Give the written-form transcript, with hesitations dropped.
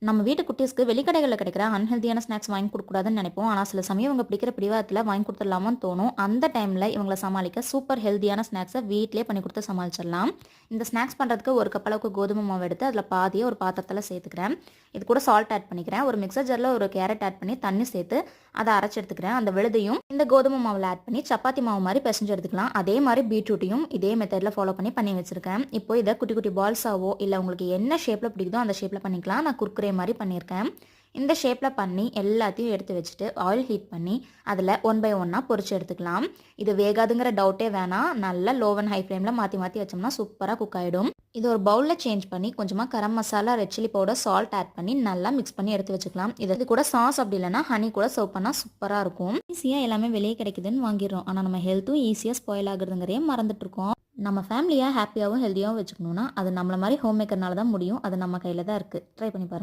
நம்ம வீட்டு குட்டீஸ்க்கு வெளிக்கடைகளில் கிடைக்கிற அன்ஹெல்தியான ஸ்நாக்ஸ் வாங்கி கொடுக்கூடாதுன்னு நினைப்போம். ஆனால் சில சமயம் இவங்க பிடிக்கிற பிடிவாதத்தில் வாங்கி கொடுத்துடலாமான்னு தோணும். அந்த டைமில் இவங்களை சமாளிக்க சூப்பர் ஹெல்தியான ஸ்நாக்ஸை வீட்டிலே பண்ணி கொடுத்து சமாளிச்சிடலாம். இந்த ஸ்நாக்ஸ் பண்ணுறதுக்கு ஒரு கப் அளவுக்கு கோதுமை மாவு எடுத்து அதில் பாதியை ஒரு பாத்திரத்தில் சேர்த்துக்கிறேன். இது கூட சால்ட் ஆட் பண்ணிக்கிறேன். ஒரு மிக்சர் ஜாரில் ஒரு கேரட் ஆட் பண்ணி தண்ணி சேர்த்து அதை அரைச்சி எடுத்துக்கிறேன். அந்த விழுதையும் இந்த கோதுமை மாவில் ஆட் பண்ணி சப்பாத்தி மாவு மாதிரி பிசைஞ்சு எடுத்துக்கலாம். அதே மாதிரி பீட்ரூட்டையும் இதே மெத்தடில் ஃபாலோ பண்ணி வச்சிருக்கேன். இப்போ இதை குட்டி குட்டி பால்ஸாவோ இல்லை உங்களுக்கு என்ன ஷேப்பில் பிடிக்குதோ அந்த ஷேப்பில் பண்ணிக்கலாம். நான் குர்குரே மாதிரி பண்ணியிருக்கேன். இந்த ஷேப்பில் பண்ணி எல்லாத்தையும் எடுத்து வச்சுட்டு ஆயில் ஹீட் பண்ணி அதில் 1 by 1 பொரிச்சு எடுத்துக்கலாம். இது வேகாதுங்கிற டவுட்டே வேணாம். நல்லா லோ அண்ட் ஹை ஃப்ளேமில் மாற்றி வச்சோம்னா சூப்பராக குக் ஆகிடும். இது ஒரு பவுலில் சேஞ்ச் பண்ணி கொஞ்சமாக garam masala, red chilli powder, salt add பண்ணி நல்லா மிக்ஸ் பண்ணி எடுத்து வச்சுக்கலாம். இது கூட சாஸ் அப்படி இல்லைன்னா ஹனி கூட சர்வ் பண்ணால் சூப்பராக இருக்கும். ஈஸியாக எல்லாமே வெளியே கிடைக்குதுன்னு வாங்கிடுறோம். ஆனால் நம்ம ஹெல்த்தும் ஈஸியாக ஸ்பாயில் ஆகுறதுங்கிறதே மறந்துட்டுருக்கோம். நம்ம ஃபேமிலியாக ஹாப்பியாகவும் ஹெல்த்தியாகவும் வச்சுக்கணுன்னா அது நம்மள மாதிரி ஹோம் மேக்கர்னால தான் முடியும். அது நம்ம கையில் தான் இருக்குது. ட்ரை பண்ணி பாருங்கள்.